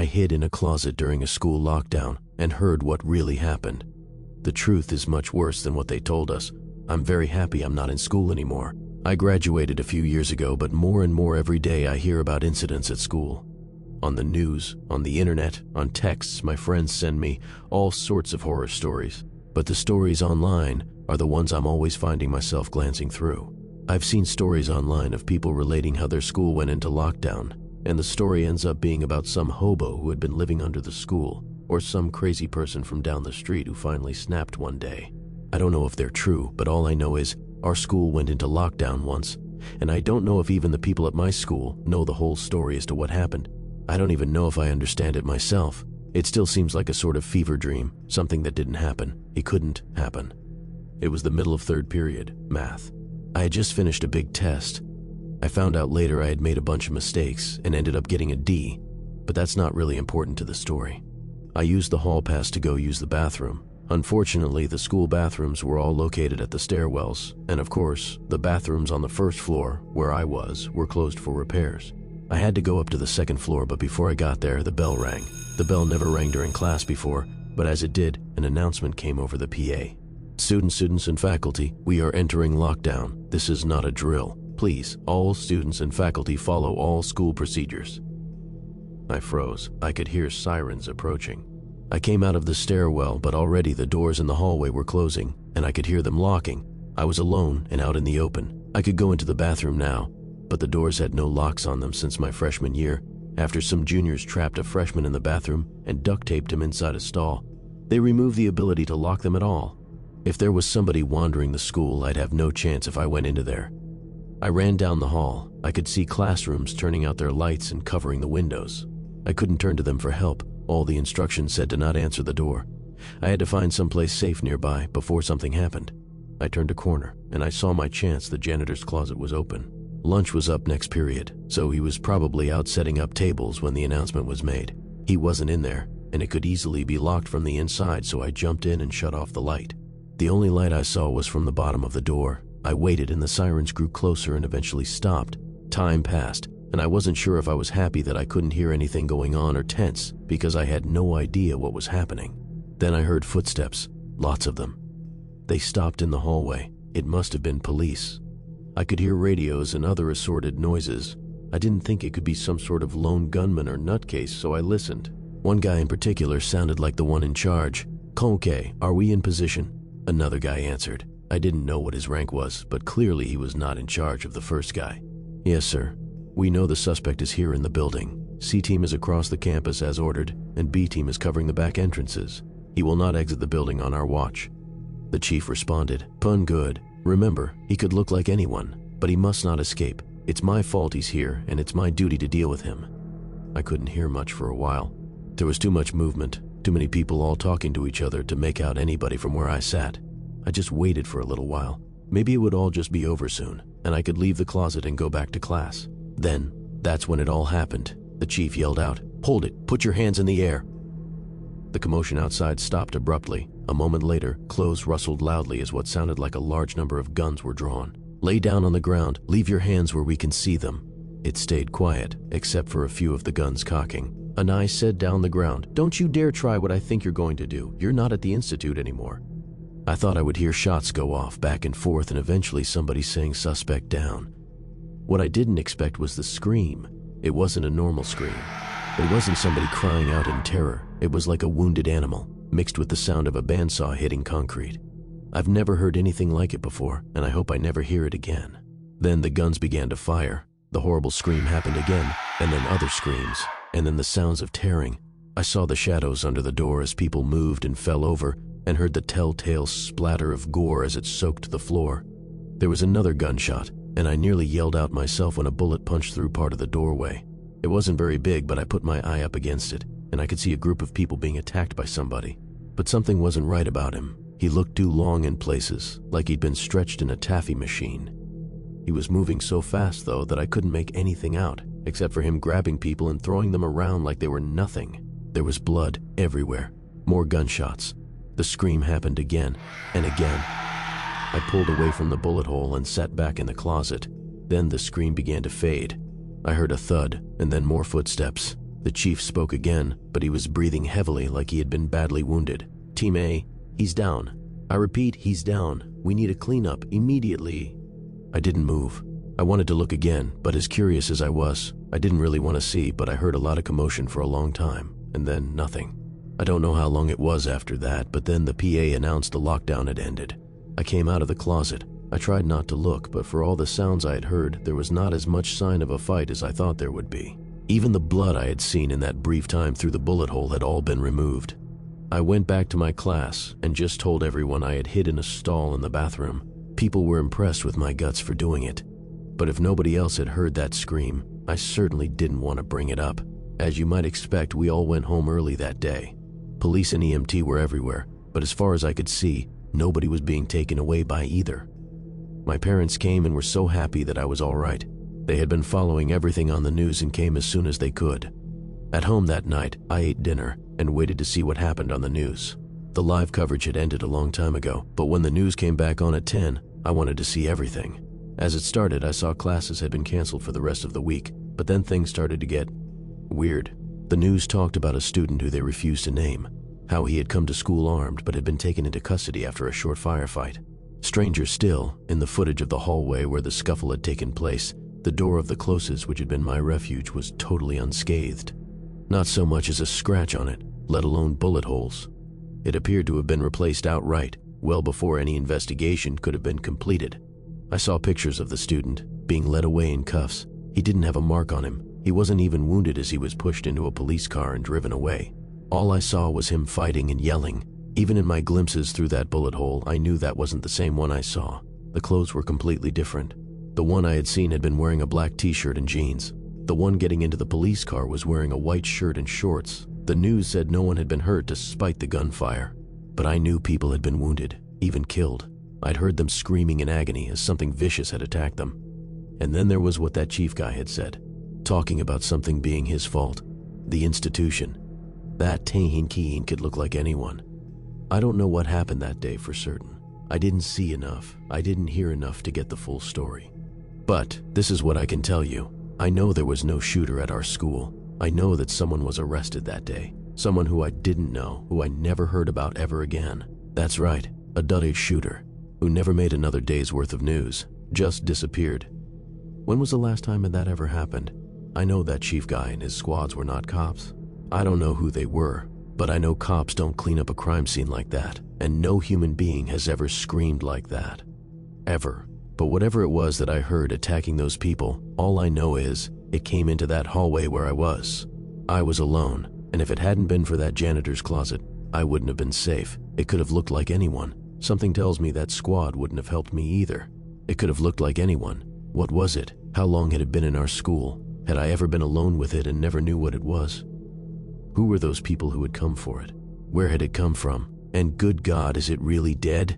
I hid in a closet during a school lockdown and heard what really happened. The truth is much worse than what they told us. I'm very happy I'm not in school anymore. I graduated a few years ago, but more and more every day I hear about incidents at school. On the news, on the internet, on texts, my friends send me all sorts of horror stories. But the stories online are the ones I'm always finding myself glancing through. I've seen stories online of people relating how their school went into lockdown, and the story ends up being about some hobo who had been living under the school, or some crazy person from down the street who finally snapped one day. I don't know if they're true, but all I know is our school went into lockdown once, and I don't know if even the people at my school know the whole story as to what happened. I don't even know if I understand it myself. It still seems like a sort of fever dream, something that didn't happen. It couldn't happen. It was the middle of third period, math. I had just finished a big test. I found out later I had made a bunch of mistakes and ended up getting a D, but that's not really important to the story. I used the hall pass to go use the bathroom. Unfortunately, the school bathrooms were all located at the stairwells, and of course, the bathrooms on the first floor, where I was, were closed for repairs. I had to go up to the second floor, but before I got there, the bell rang. The bell never rang during class before, but as it did, an announcement came over the PA. Students and faculty, we are entering lockdown. This is not a drill. Please, all students and faculty follow all school procedures. I froze. I could hear sirens approaching. I came out of the stairwell, but already the doors in the hallway were closing, and I could hear them locking. I was alone and out in the open. I could go into the bathroom now, but the doors had no locks on them since my freshman year, after some juniors trapped a freshman in the bathroom and duct taped him inside a stall. They removed the ability to lock them at all. If there was somebody wandering the school, I'd have no chance if I went into there. I ran down the hall. I could see classrooms turning out their lights and covering the windows. I couldn't turn to them for help. All the instructions said to not answer the door. I had to find someplace safe nearby before something happened. I turned a corner, and I saw my chance. The janitor's closet was open. Lunch was up next period, so he was probably out setting up tables when the announcement was made. He wasn't in there, and it could easily be locked from the inside, so I jumped in and shut off the light. The only light I saw was from the bottom of the door. I waited, and the sirens grew closer and eventually stopped. Time passed, and I wasn't sure if I was happy that I couldn't hear anything going on or tense, because I had no idea what was happening. Then I heard footsteps, lots of them. They stopped in the hallway. It must have been police. I could hear radios and other assorted noises. I didn't think it could be some sort of lone gunman or nutcase, so I listened. One guy in particular sounded like the one in charge. "Okay, are we in position?" Another guy answered. I didn't know what his rank was, but clearly he was not in charge of the first guy. "Yes, sir. We know the suspect is here in the building. C team is across the campus as ordered, and B team is covering the back entrances. He will not exit the building on our watch." The chief responded, "Pun good. Remember, he could look like anyone, but he must not escape. It's my fault he's here, and it's my duty to deal with him." I couldn't hear much for a while. There was too much movement, too many people all talking to each other to make out anybody from where I sat. I just waited for a little while. Maybe it would all just be over soon, and I could leave the closet and go back to class. Then, that's when it all happened. The chief yelled out, "Hold it! Put your hands in the air!" The commotion outside stopped abruptly. A moment later, clothes rustled loudly as what sounded like a large number of guns were drawn. "Lay down on the ground. Leave your hands where we can see them." It stayed quiet, except for a few of the guns cocking. Anai said down the ground, "Don't you dare try what I think you're going to do. You're not at the institute anymore." I thought I would hear shots go off back and forth and eventually somebody saying "suspect down." What I didn't expect was the scream. It wasn't a normal scream. It wasn't somebody crying out in terror. It was like a wounded animal, mixed with the sound of a bandsaw hitting concrete. I've never heard anything like it before, and I hope I never hear it again. Then the guns began to fire. The horrible scream happened again, and then other screams, and then the sounds of tearing. I saw the shadows under the door as people moved and fell over, and heard the telltale splatter of gore as it soaked the floor. There was another gunshot, and I nearly yelled out myself when a bullet punched through part of the doorway. It wasn't very big, but I put my eye up against it, and I could see a group of people being attacked by somebody. But something wasn't right about him. He looked too long in places, like he'd been stretched in a taffy machine. He was moving so fast, though, that I couldn't make anything out, except for him grabbing people and throwing them around like they were nothing. There was blood everywhere. More gunshots. The scream happened again and again. I pulled away from the bullet hole and sat back in the closet. Then the scream began to fade. I heard a thud and then more footsteps. The chief spoke again, but he was breathing heavily like he had been badly wounded. Team A, he's down. I repeat, he's down. We need a cleanup immediately. I didn't move. I wanted to look again, but as curious as I was, I didn't really want to see, but I heard a lot of commotion for a long time, and then nothing. I don't know how long it was after that, but then the PA announced the lockdown had ended. I came out of the closet. I tried not to look, but for all the sounds I had heard, there was not as much sign of a fight as I thought there would be. Even the blood I had seen in that brief time through the bullet hole had all been removed. I went back to my class and just told everyone I had hid in a stall in the bathroom. People were impressed with my guts for doing it. But if nobody else had heard that scream, I certainly didn't want to bring it up. As you might expect, we all went home early that day. Police and EMT were everywhere, but as far as I could see, nobody was being taken away by either. My parents came and were so happy that I was all right. They had been following everything on the news and came as soon as they could. At home that night, I ate dinner and waited to see what happened on the news. The live coverage had ended a long time ago, but when the news came back on at 10, I wanted to see everything. As it started, I saw classes had been canceled for the rest of the week, but then things started to get weird. The news talked about a student who they refused to name, how he had come to school armed but had been taken into custody after a short firefight. Stranger still, in the footage of the hallway where the scuffle had taken place, the door of the closest, which had been my refuge, was totally unscathed. Not so much as a scratch on it, let alone bullet holes. It appeared to have been replaced outright, well before any investigation could have been completed. I saw pictures of the student, being led away in cuffs. He didn't have a mark on him. He wasn't even wounded as he was pushed into a police car and driven away. All I saw was him fighting and yelling. Even in my glimpses through that bullet hole, I knew that wasn't the same one I saw. The clothes were completely different. The one I had seen had been wearing a black t-shirt and jeans. The one getting into the police car was wearing a white shirt and shorts. The news said no one had been hurt despite the gunfire. But I knew people had been wounded, even killed. I'd heard them screaming in agony as something vicious had attacked them. And then there was what that chief guy had said, talking about something being his fault. The institution. That Tahin Keen could look like anyone. I don't know what happened that day for certain. I didn't see enough. I didn't hear enough to get the full story. But this is what I can tell you. I know there was no shooter at our school. I know that someone was arrested that day. Someone who I didn't know, who I never heard about ever again. That's right, a dud shooter, who never made another day's worth of news, just disappeared. When was the last time that ever happened? I know that chief guy and his squads were not cops. I don't know who they were, but I know cops don't clean up a crime scene like that, and no human being has ever screamed like that. Ever. But whatever it was that I heard attacking those people, all I know is it came into that hallway where I was. I was alone, and if it hadn't been for that janitor's closet, I wouldn't have been safe. It could have looked like anyone. Something tells me that squad wouldn't have helped me either. It could have looked like anyone. What was it? How long had it been in our school? Had I ever been alone with it and never knew what it was? Who were those people who had come for it? Where had it come from? And good God, is it really dead?